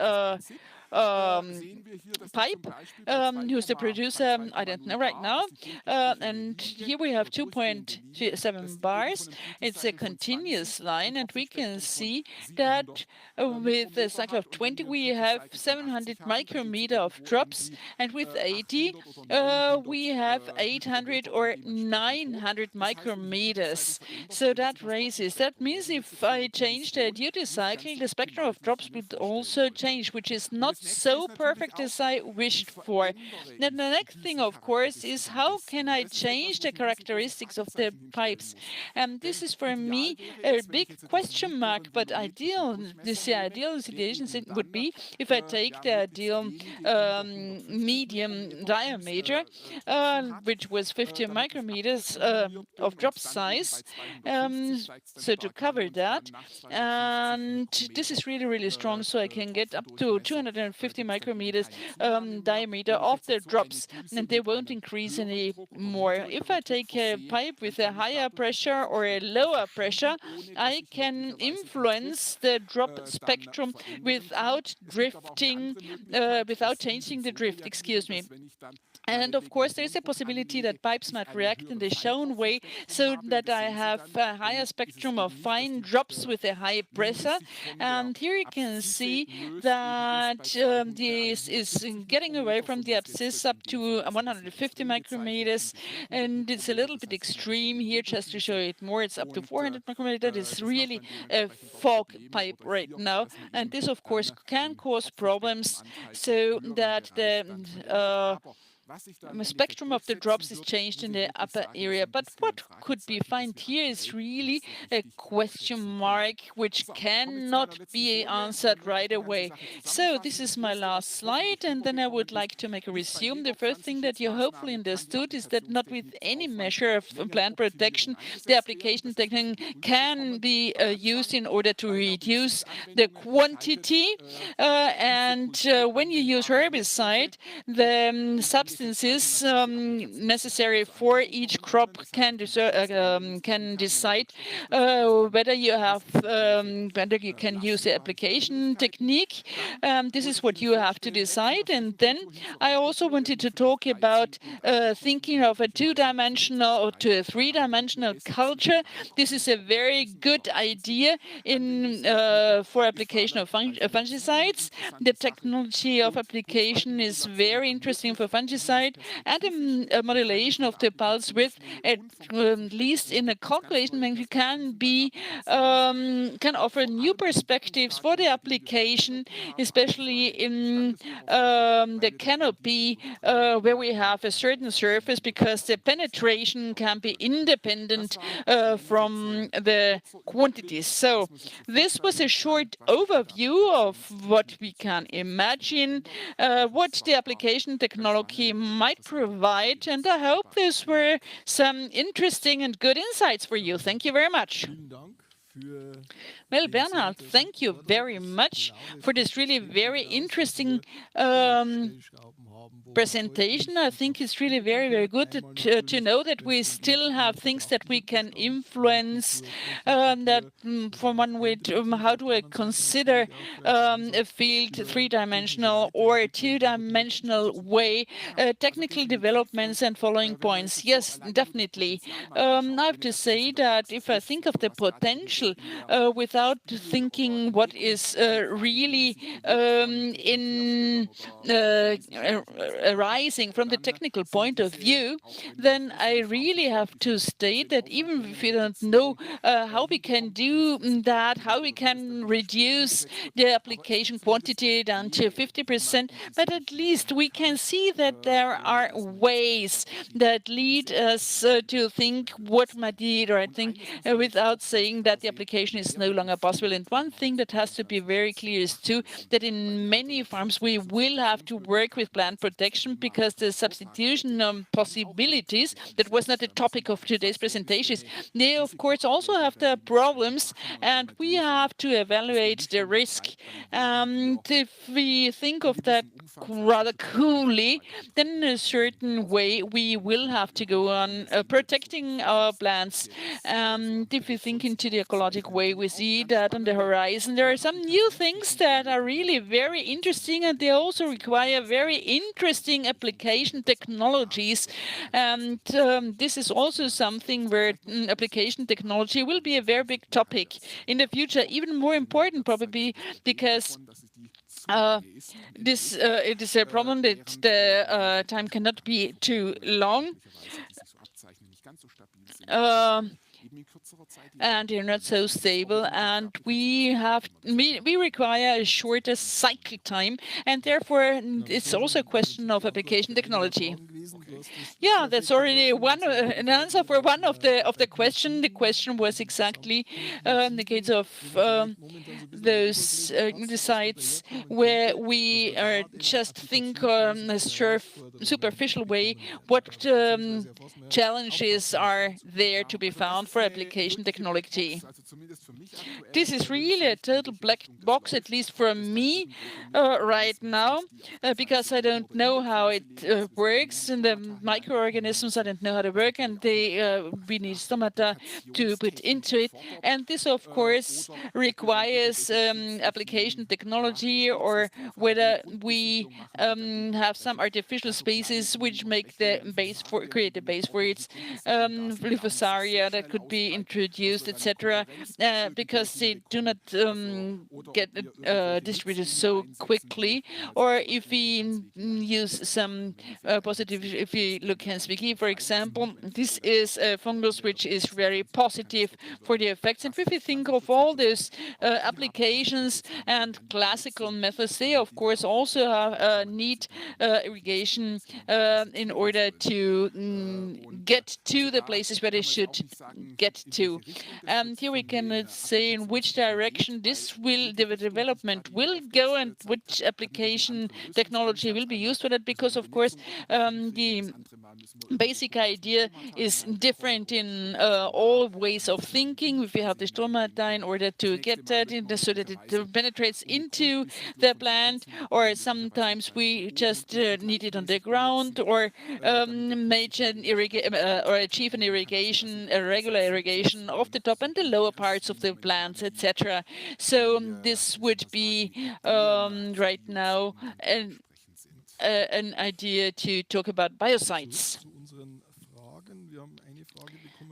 pipe, who's the producer, I don't know right now. And here we have 2.7 bars. It's a continuous line, and we can see that with a cycle of 20, we have 700 micrometer of drops, and with 80, we have 800 or 900 micrometers. So that raises. That means if I change the duty cycle, the spectrum of drops would also change, which is not so perfect as I wished for. Then the next thing, of course, is how can I change the characteristics of the pipes? And this is for me a big question mark, but the ideal situation would be if I take the ideal medium diameter, which was 50 micrometers of drop size, so to cover that. And this is really strong, so I can get up to 250 micrometers diameter of the drops, and they won't increase any more. If I take a pipe with a higher pressure or a lower pressure, I can influence the drop spectrum without drifting, without changing the drift, excuse me. And of course, there is a possibility that pipes might react in the shown way, so that I have a higher spectrum of fine drops with a high pressure. And here you can see that this is getting away from the abscess up to 150 micrometers, and it's a little bit extreme here. Just to show it more, it's up to 400 micrometers. It's really a fog pipe right now, and this of course can cause problems, so that the spectrum of the drops is changed in the upper area. But what could be found here is really a question mark which cannot be answered right away. So this is my last slide, and then I would like to make a resume. The first thing that you hopefully understood is that not with any measure of plant protection the application technique can be used in order to reduce the quantity, and when you use herbicide, the substances necessary for each crop can decide whether you have whether you can use the application technique. This is what you have to decide. And then I also wanted to talk about thinking of a two-dimensional or to a three-dimensional culture. This is a very good idea in for application of fungicides. The technology of application is very interesting for fungicides, and a modulation of the pulse width, at least in a calculation, can offer new perspectives for the application, especially in the canopy where we have a certain surface, because the penetration can be independent from the quantities. So this was a short overview of what we can imagine, what the application technology might provide, and I hope these were some interesting and good insights for you. Thank you very much. Well, Bernhard, thank you very much for this really very interesting presentation. I think it's really very, very good to know that we still have things that we can influence, that for one way, how do I consider a field three-dimensional or a two-dimensional way, technical developments and following points. Yes, definitely. I have to say that if I think of the potential without thinking what is really arising from the technical point of view, then I really have to state that even if we don't know how we can do that, how we can reduce the application quantity down to 50%, but at least we can see that there are ways that lead us to think what might be the right thing without saying that the application is no longer possible. And one thing that has to be very clear is too that in many farms we will have to work with plant protection, because the substitution possibilities, that was not the topic of today's presentations, they of course also have their problems, and we have to evaluate the risk. If we think of that rather coolly, then in a certain way we will have to go on protecting our plants. If we think into the ecological way, we see that on the horizon there are some new things that are really very interesting, and they also require very interesting application technologies. And this is also something where application technology will be a very big topic in the future, even more important probably, because it is a problem that the time cannot be too long. And they're not so stable, and we require a shorter cycle time, and therefore it's also a question of application technology. Yeah, that's already an answer for one of the question. The question was exactly in the case of those sites where we just think on a superficial way what challenges are there to be found for application technology. This is really a total black box, at least for me right now, because I don't know how it works, and the microorganisms, I don't know how they work, and we need stomata to put into it. And this, of course, requires application technology, or whether we have some artificial species which make the base for, create a base for its glyphosaria that could be introduced, etc., because they do not get distributed so quickly. Or if we use some positive, if we look at Ansbach, for example, this is a fungus which is very positive for the effects. And if we think of all those applications and classical methods, they of course also have, need irrigation in order to get to the places where they should get to. And here we can say in which direction the development will go and which application technology will be used for that, because of course the basic idea is different in all ways of thinking. If you have the stomata in order to get that so that it penetrates into the plant, or sometimes we just need it on the ground, or achieve an irrigation, a regular irrigation of the top and the lower parts of the plants, etc. So this would be right now an idea to talk about biocides.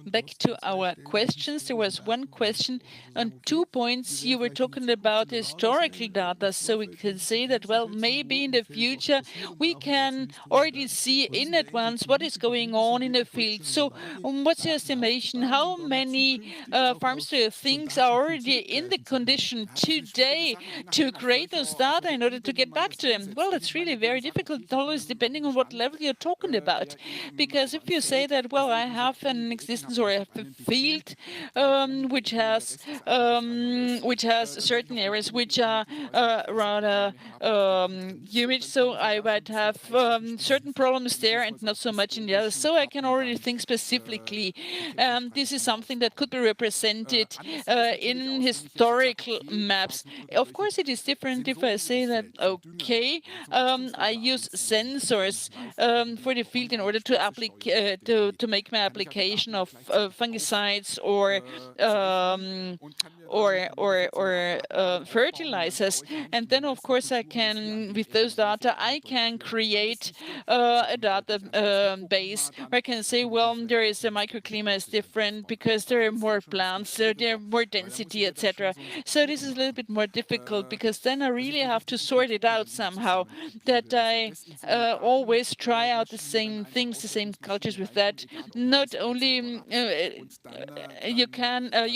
Back to our questions, there was one question on 2 points. You were talking about historical data, so we can say that, well, maybe in the future we can already see in advance what is going on in the field. So what's your estimation? How many farms do you think are already in the condition today to create those data in order to get back to them? Well, it's really very difficult, always depending on what level you're talking about. Because if you say that, well, I have an existence or I have a field which has certain areas which are rather humid, so I might have certain problems there and not so much in the others. So I can already think specifically. This is something that could be represented in historical maps. Of course, it is different if I say that, okay, I use sensors for the field in order to make my application of fungicides or fertilizers, and then of course I can, with those data, I can create a database where I can say, well, there is a microclimate is different because there are more plants, so there are more density, etc. So this is a little bit more difficult, because then I really have to sort it out somehow, that I always try out the same things, the same cultures with that. Not only you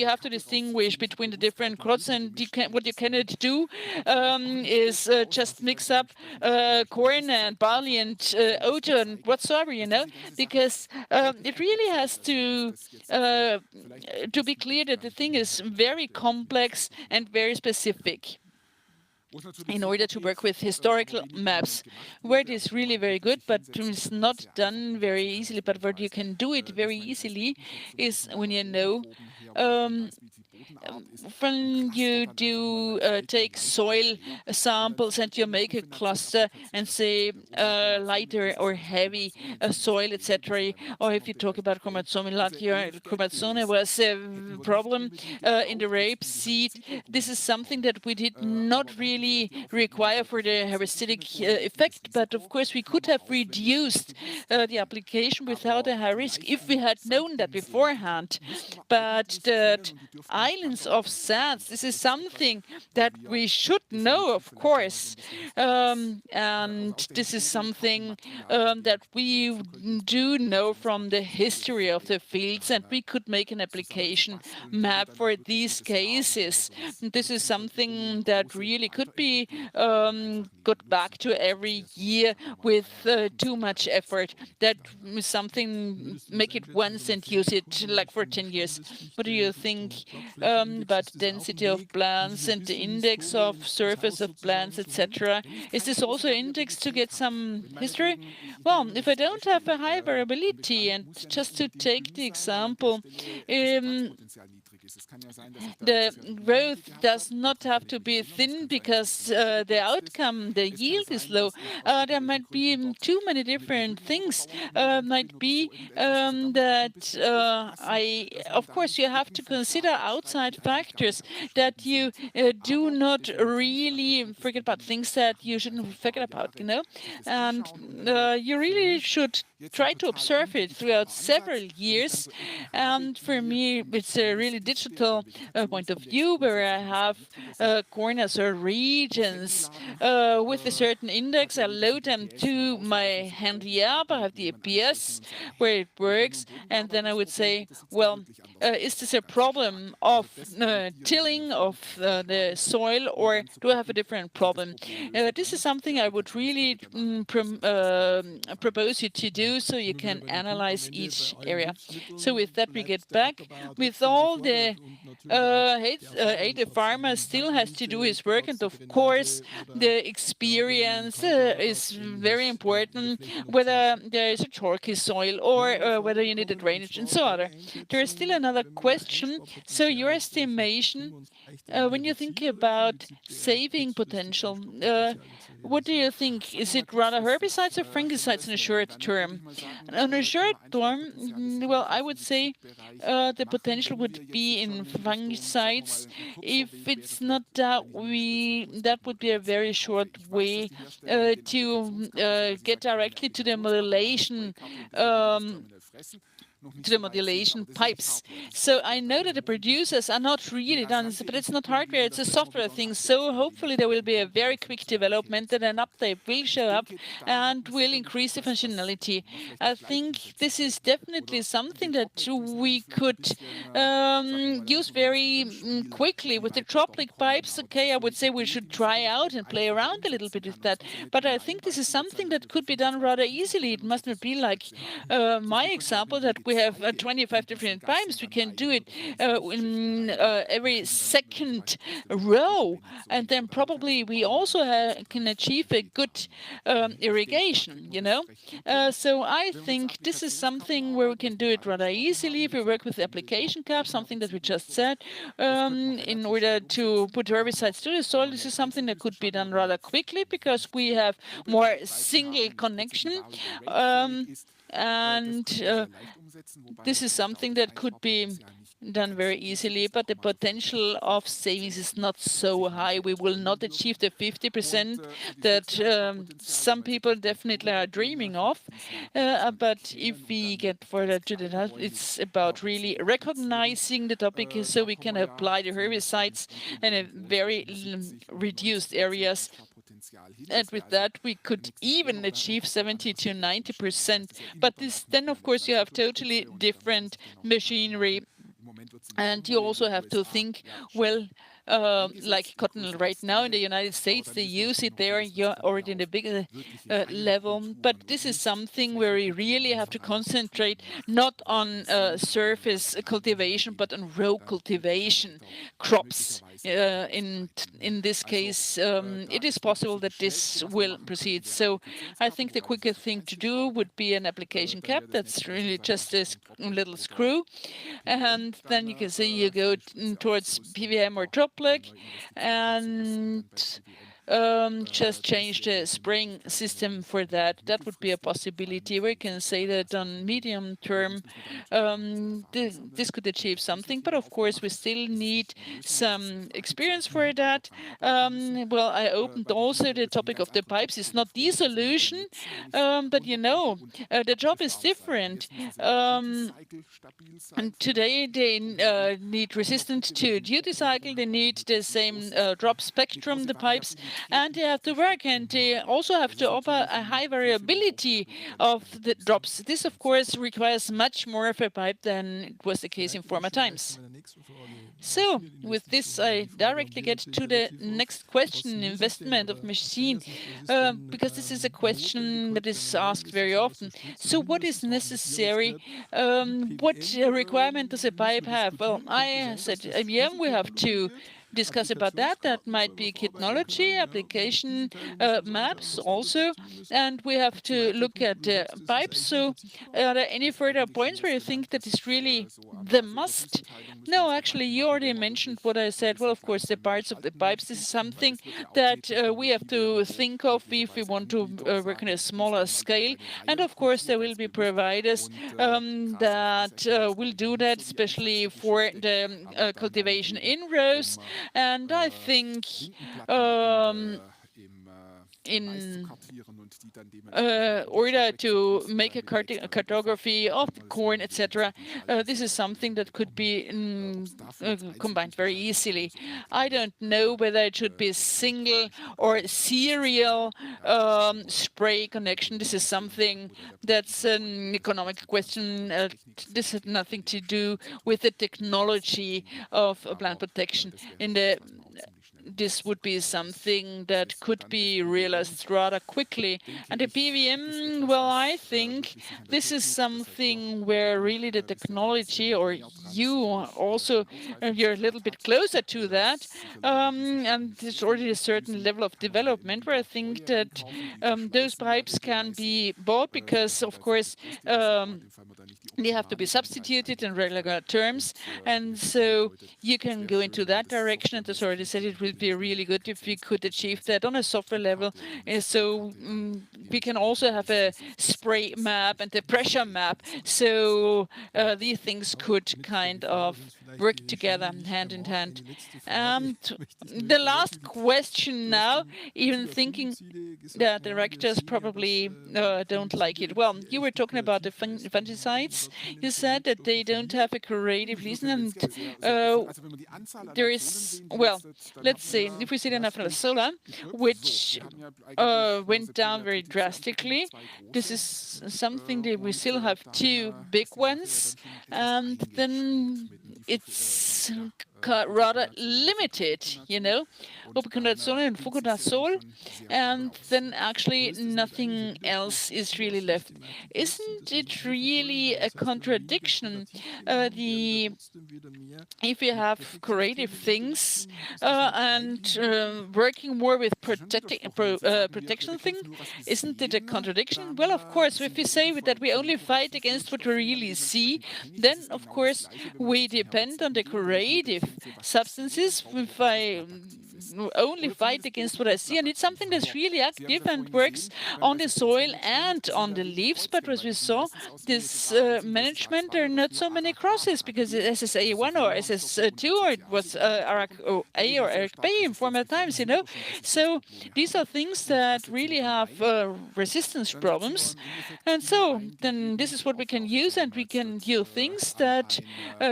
have to distinguish between the different crops, and what you cannot do is just mix up corn and barley and oat and whatsoever, because it really has to be clear that the thing is very complex and very specific in order to work with historical maps. Where it is really very good, but it's not done very easily, but where you can do it very easily is when you know when you do take soil samples and you make a cluster and say lighter or heavy soil, etc. Or if you talk about chromosome, like your chromosome was a problem in the rapeseed. This is something that we did not really require for the parasitic effect, but of course we could have reduced the application without a high risk if we had known that beforehand. But that islands of sands, this is something that we should know, of course, and this is something that we do know from the history of the fields, and we could make an application map for these cases. This is something that really could be got back to every year with too much effort. That is something, make it once and use it like for 10 years. What do you think about density of plants and the index of surface of plants, etc.? Is this also indexed to get some history? Well, if I don't have a high variability, and just to take the example, the growth does not have to be thin because the outcome, the yield is low. There might be too many different things. Might be that of course, you have to consider outside factors, that you do not really forget about things that you shouldn't forget about, you know, and you really should try to observe it throughout several years. And for me, it's a really digital point of view where I have corners or regions with a certain index. I load them to my handy app. I have the APS where it works, and then I would say, well, is this a problem of tilling of the soil, or do I have a different problem? This is something I would really propose you to do, so you can analyze each area. So with that, we get back with all the the farmer still has to do his work, and of course the experience is very important, whether there is a chalky soil or whether you need a drainage and so on. There is still another question. So your estimation, when you think about saving potential, what do you think? Is it rather herbicides or fungicides in a short term? On a short term, well, I would say the potential would be in fungicides. If it's not that, that would be a very short way to get directly to the modulation pipes. So I know that the producers are not really done, but it's not hardware, it's a software thing. So hopefully there will be a very quick development that an update will show up and will increase the functionality. I think this is definitely something that we could use very quickly with the droplet pipes. Okay, I would say we should try out and play around a little bit with that. But I think this is something that could be done rather easily. It must not be like my example that we have 25 different pipes. We can do it in every second row, and then probably we also can achieve a good irrigation, you know. So I think this is something where we can do it rather easily if we work with the application cap, something that we just said, in order to put herbicides to the soil. This is something that could be done rather quickly because we have more single connection. And this is something that could be done very easily, but the potential of savings is not so high. We will not achieve the 50% that some people definitely are dreaming of. But if we get further to that, it's about really recognizing the topic so we can apply the herbicides in a very reduced areas. And with that, we could even achieve 70 to 90%. But this, then, of course, you have totally different machinery. And you also have to think, well, like cotton right now in the United States, they use it there already in a bigger level. But this is something where we really have to concentrate not on surface cultivation, but on row cultivation crops. In this case, it is possible that this will proceed. So I think the quickest thing to do would be an application cap. That's really just a little screw. And then you can say you go towards PVM or droplet and just change the spraying system for that. That would be a possibility. We can say that on medium term, this could achieve something, but of course we still need some experience for that. Well, I opened also the topic of the pipes. It's not the solution, but you know, the job is different. And today they need resistant to duty cycle. They need the same drop spectrum, the pipes, and they have to work, and they also have to offer a high variability of the drops. This, of course, requires much more of a pipe than it was the case in former times. So, with this, I directly get to the next question, investment of machine, because this is a question that is asked very often. So, what is necessary? What requirement does a pipe have? Well, I said, we have to discuss about that. That might be technology, application maps also, and we have to look at pipes. So are there any further points where you think that is really the must? No, actually, you already mentioned what I said. Well, of course, the parts of the pipes, this is something that we have to think of if we want to work on a smaller scale. And of course, there will be providers that will do that, especially for the cultivation in rows. And I think in order to make a cartography of corn, etc., this is something that could be combined very easily. I don't know whether it should be single or serial spray connection. This is something that's an economic question. This has nothing to do with the technology of plant protection. This would be something that could be realized rather quickly. And the PVM, well, I think this is something where really the technology, or you also, you're a little bit closer to that, and there's already a certain level of development where I think that those pipes can be bought because, of course, they have to be substituted in regular terms, and so you can go into that direction. And as already said, it would be really good if we could achieve that on a software level. So we can also have a spray map and a pressure map. So these things could kind of work together hand in hand. And the last question now, even thinking that directors probably don't like it. Well, you were talking about the fungicides. You said that they don't have a creative reason, and there is, well, let's say, if we see the national solar, which went down very drastically, this is something that we still have two big ones, and then it's rather limited, you know, Optionen and fungizide, and then actually nothing else is really left. Isn't it really a contradiction? If you have creative things and working more with protection thing, isn't it a contradiction? Well, of course, if we say that we only fight against what we really see, then of course we depend on the creative substances. If I only fight against what I see, and it's something that's really active and works on the soil and on the leaves. But as we saw, this management, there are not so many crosses because SSA1 or SS2, or it was RA or RB in former times, you know. So these are things that really have resistance problems. And so then this is what we can use, and we can do things that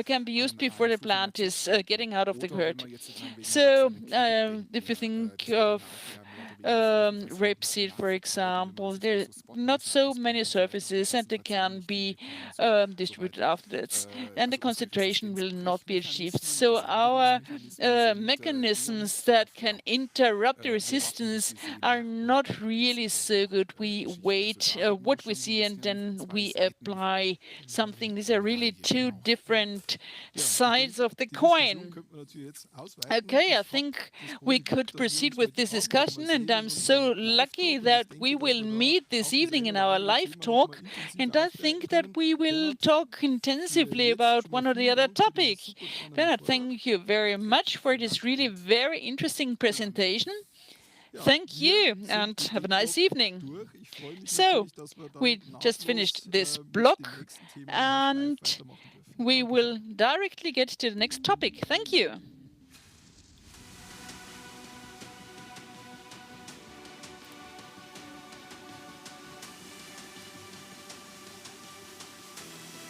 can be used before the plant is getting out of the herd. So if you think of rapeseed, for example, there are not so many surfaces, and they can be distributed afterwards, and the concentration will not be achieved. So our mechanisms that can interrupt the resistance are not really so good. We wait what we see, and then we apply something. These are really two different sides of the coin. Okay, I think we could proceed with this discussion, and I'm so lucky that we will meet this evening in our live talk, and I think that we will talk intensively about one or the other topic. Bernhard, thank you very much for this really very interesting presentation. Thank you, and have a nice evening. So, we just finished this block, and we will directly get to the next topic. Thank you.